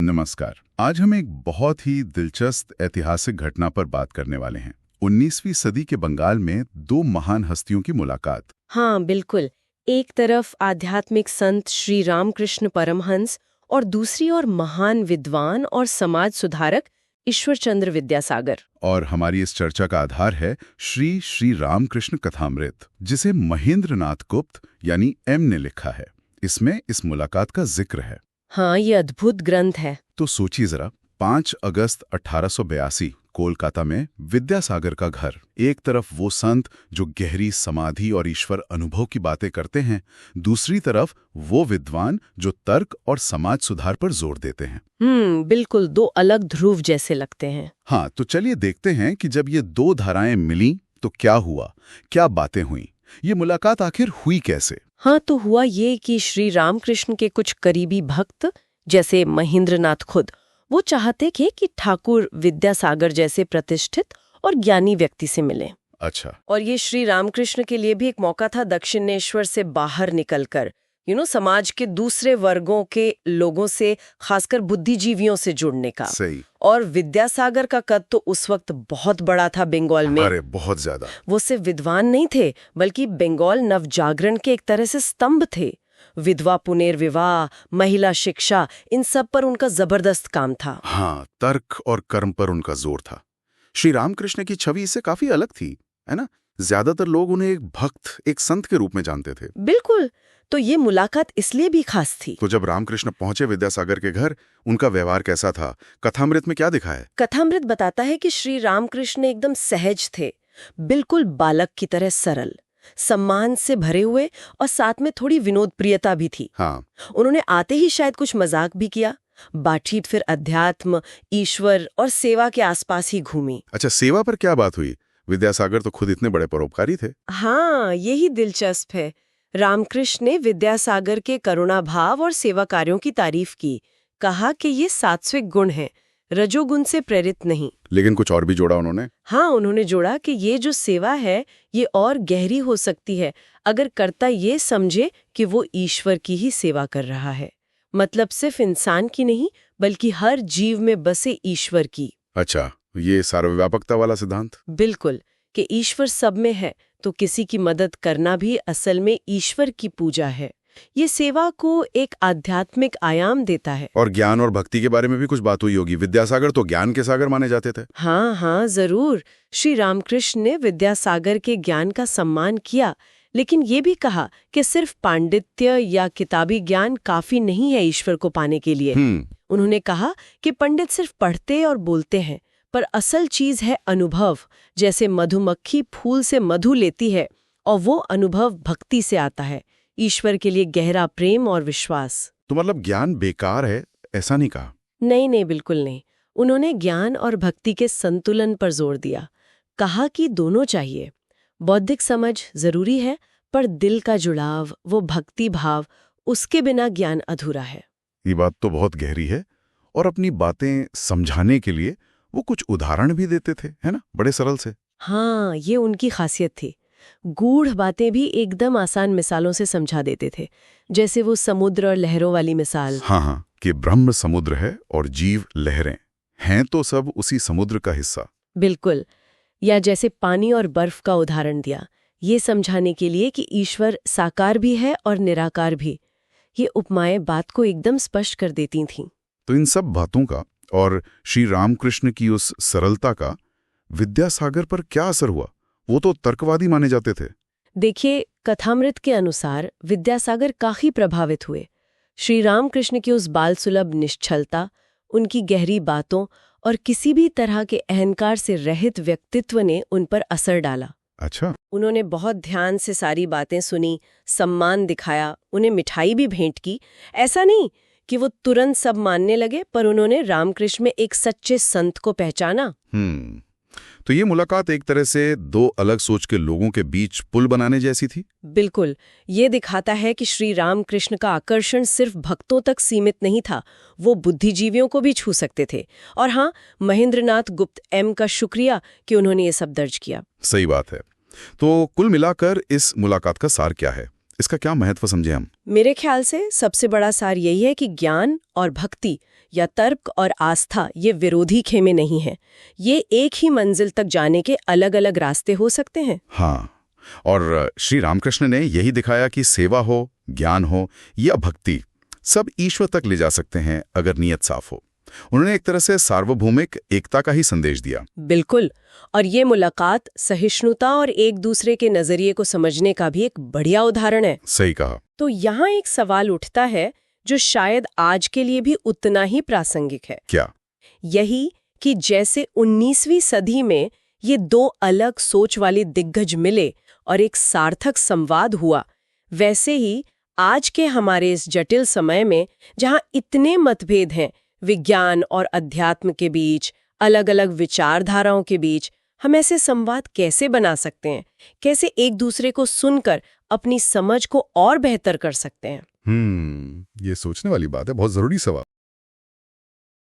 नमस्कार। आज हम एक बहुत ही दिलचस्प ऐतिहासिक घटना पर बात करने वाले हैं। 19वीं सदी के बंगाल में दो महान हस्तियों की मुलाकात। हाँ बिल्कुल। एक तरफ आध्यात्मिक संत श्री रामकृष्ण परमहंस और दूसरी ओर महान विद्वान और समाज सुधारक ईश्वरचंद्र विद्यासागर। और हमारी इस चर्चा का आधार है श्री रामकृष्ण कथामृत, जिसे महेंद्र नाथ गुप्त यानी एम ने लिखा है। इसमें इस मुलाकात का जिक्र है। हाँ, ये अद्भुत ग्रंथ है। तो सोचिए जरा, 5 अगस्त 1882 कोलकाता में विद्यासागर का घर। एक तरफ वो संत जो गहरी समाधि और ईश्वर अनुभव की बातें करते हैं, दूसरी तरफ वो विद्वान जो तर्क और समाज सुधार पर जोर देते हैं। बिल्कुल दो अलग ध्रुव जैसे लगते हैं। हाँ, तो चलिए देखते हैं कि जब ये दो धाराएं मिली तो क्या हुआ, क्या बातें हुई, ये मुलाकात आखिर हुई कैसे। हाँ, तो हुआ ये कि श्री रामकृष्ण के कुछ करीबी भक्त जैसे महेंद्रनाथ खुद वो चाहते थे कि ठाकुर विद्यासागर जैसे प्रतिष्ठित और ज्ञानी व्यक्ति से मिले। अच्छा। और ये श्री रामकृष्ण के लिए भी एक मौका था दक्षिणेश्वर से बाहर निकलकर समाज के दूसरे वर्गों के लोगों से, खासकर बुद्धिजीवियों से जुड़ने का। सही। और विद्यासागर का कद तो उस वक्त बहुत बड़ा था बंगाल में। अरे बहुत ज्यादा। वो सिर्फ विद्वान नहीं थे, बल्कि बंगाल नवजागरण के एक तरह से स्तंभ थे। विधवा पुनर्विवाह, महिला शिक्षा, इन सब पर उनका जबरदस्त काम था। हाँ, तर्क और कर्म पर उनका जोर था। श्री रामकृष्ण की छवि इससे काफी अलग थी, है ना? ज्यादातर लोग उन्हें एक भक्त, एक संत के रूप में जानते थे। बिल्कुल। तो ये मुलाकात इसलिए भी खास थी। तो जब रामकृष्ण पहुंचे विद्यासागर के घर, उनका व्यवहार कैसा था? कथामृत में क्या दिखा है? कथामृत बताता है कि श्री रामकृष्ण एकदम सहज थे, बिल्कुल बालक की तरह सरल, सम्मान से भरे हुए, और साथ में थोड़ी विनोद प्रियता भी थी। हाँ। उन्होंने आते ही शायद कुछ मजाक भी किया। बातचीत फिर अध्यात्म, ईश्वर और सेवा के आसपास ही घूमी। अच्छा, सेवा पर क्या बात हुई? विद्यासागर तो खुद इतने बड़े परोपकारी थे। हाँ, यही दिलचस्प है। रामकृष्ण ने विद्यासागर के करुणा भाव और सेवा कार्यों की तारीफ की। कहा कि ये सात्विक गुण है, रजोगुण से प्रेरित नहीं। लेकिन कुछ और भी जोड़ा उन्होंने। हाँ, उन्होंने जोड़ा कि ये जो सेवा है ये और गहरी हो सकती है अगर कर्ता ये समझे कि वो ईश्वर की ही सेवा कर रहा है। मतलब सिर्फ इंसान की नहीं, बल्कि हर जीव में बसे ईश्वर की। अच्छा, ये सर्वव्यापकता वाला सिद्धांत। बिल्कुल, कि ईश्वर सब में है, तो किसी की मदद करना भी असल में ईश्वर की पूजा है। ये सेवा को एक आध्यात्मिक आयाम देता है। और ज्ञान और भक्ति के बारे में भी कुछ बात हुई होगी। विद्यासागर तो ज्ञान के सागर माने जाते थे। हाँ, जरूर। श्री रामकृष्ण ने विद्यासागर के ज्ञान का सम्मान किया, लेकिन ये भी कहा कि सिर्फ पांडित्य या किताबी ज्ञान काफी नहीं है ईश्वर को पाने के लिए। उन्होंने कहा कि पंडित सिर्फ पढ़ते और बोलते हैं, पर असल चीज है अनुभव। जैसे मधुमक्खी फूल से मधु लेती है, और वो अनुभव भक्ति से आता है, ईश्वर के लिए गहरा प्रेम और विश्वास। तो मतलब ज्ञान बेकार है, ऐसा नहीं कहा? नहीं, बिल्कुल नहीं। उन्होंने ज्ञान और भक्ति के संतुलन पर जोर दिया। कहा कि दोनों चाहिए। बौद्धिक समझ जरूरी है, पर दिल का जुड़ाव, वो भक्ति भाव, उसके बिना ज्ञान अधूरा है। ये बात तो बहुत गहरी है। और अपनी बातें समझाने के लिए वो कुछ उदाहरण भी देते थे, है ना? बड़े सरल से। हाँ, ये उनकी खासियत थी। गूढ़ बातें भी एकदम आसान मिसालों से समझा देते थे। जैसे वो समुद्र और लहरों वाली मिसाल। हाँ, कि ब्रह्म समुद्र है और जीव लहरें हैं, तो सब उसी समुद्र का हिस्सा। बिल्कुल। या जैसे पानी और बर्फ का उदाहरण दिया, ये समझाने के लिए कि ईश्वर साकार भी है और निराकार भी। ये उपमाएं बात को एकदम स्पष्ट कर देती थीं। तो इन सब बातों का और श्री रामकृष्ण की उस सरलता का विद्यासागर पर क्या असर हुआ? वो तो तर्कवादी माने जाते थे। देखिए, कथामृत के अनुसार विद्यासागर काफी प्रभावित हुए। श्री रामकृष्ण की उस बाल सुलभ निश्चलता, उनकी गहरी बातों और किसी भी तरह के अहंकार से रहित व्यक्तित्व ने उन पर असर डाला। अच्छा। उन्होंने बहुत ध्यान से सारी बातें सुनी, सम्मान दिखाया, उन्हें मिठाई भी भेंट की। ऐसा नहीं कि वो तुरंत सब मानने लगे, पर उन्होंने रामकृष्ण में एक सच्चे संत को पहचाना। तो ये मुलाकात एक तरह से दो अलग सोच के लोगों के बीच पुल बनाने जैसी थी। बिल्कुल। ये दिखाता है कि श्री रामकृष्ण का आकर्षण सिर्फ भक्तों तक सीमित नहीं था, वो बुद्धिजीवियों को भी छू सकते थे। और हाँ, महेंद्रनाथ गुप्त एम का शुक्रिया कि उन्होंने ये सब दर्ज किया। सही बात है। तो कुल मिलाकर इस मुलाकात का सार क्या है? इसका क्या महत्व समझे हम? मेरे ख्याल से सबसे बड़ा सार यही है कि ज्ञान और भक्ति या तर्क और आस्था ये विरोधी खेमे नहीं हैं। ये एक ही मंजिल तक जाने के अलग-अलग रास्ते हो सकते हैं। हाँ, और श्री रामकृष्ण ने यही दिखाया कि सेवा हो, ज्ञान हो या भक्ति, सब ईश्वर तक ले जा सकते हैं अगर नीयत साफ हो। उन्होंने एक तरह से सार्वभौमिक एकता का ही संदेश दिया। बिल्कुल। और ये मुलाकात सहिष्णुता और एक दूसरे के नजरिए को समझने का भी एक बढ़िया उदाहरण है। सही कहा। तो यहाँ एक सवाल उठता है जो शायद आज के लिए भी उतना ही प्रासंगिक है। क्या? यही कि जैसे 19वीं सदी में ये दो अलग सोच वाले दिग्गज मिले और एक सार्थक संवाद हुआ, वैसे ही आज के हमारे इस जटिल समय में जहाँ इतने मतभेद हैं विज्ञान और अध्यात्म के बीच, अलग-अलग विचारधाराओं के बीच, हम ऐसे संवाद कैसे बना सकते हैं? कैसे एक दूसरे को सुनकर अपनी समझ को और बेहतर कर सकते हैं? ये सोचने वाली बात है, बहुत जरूरी सवाल।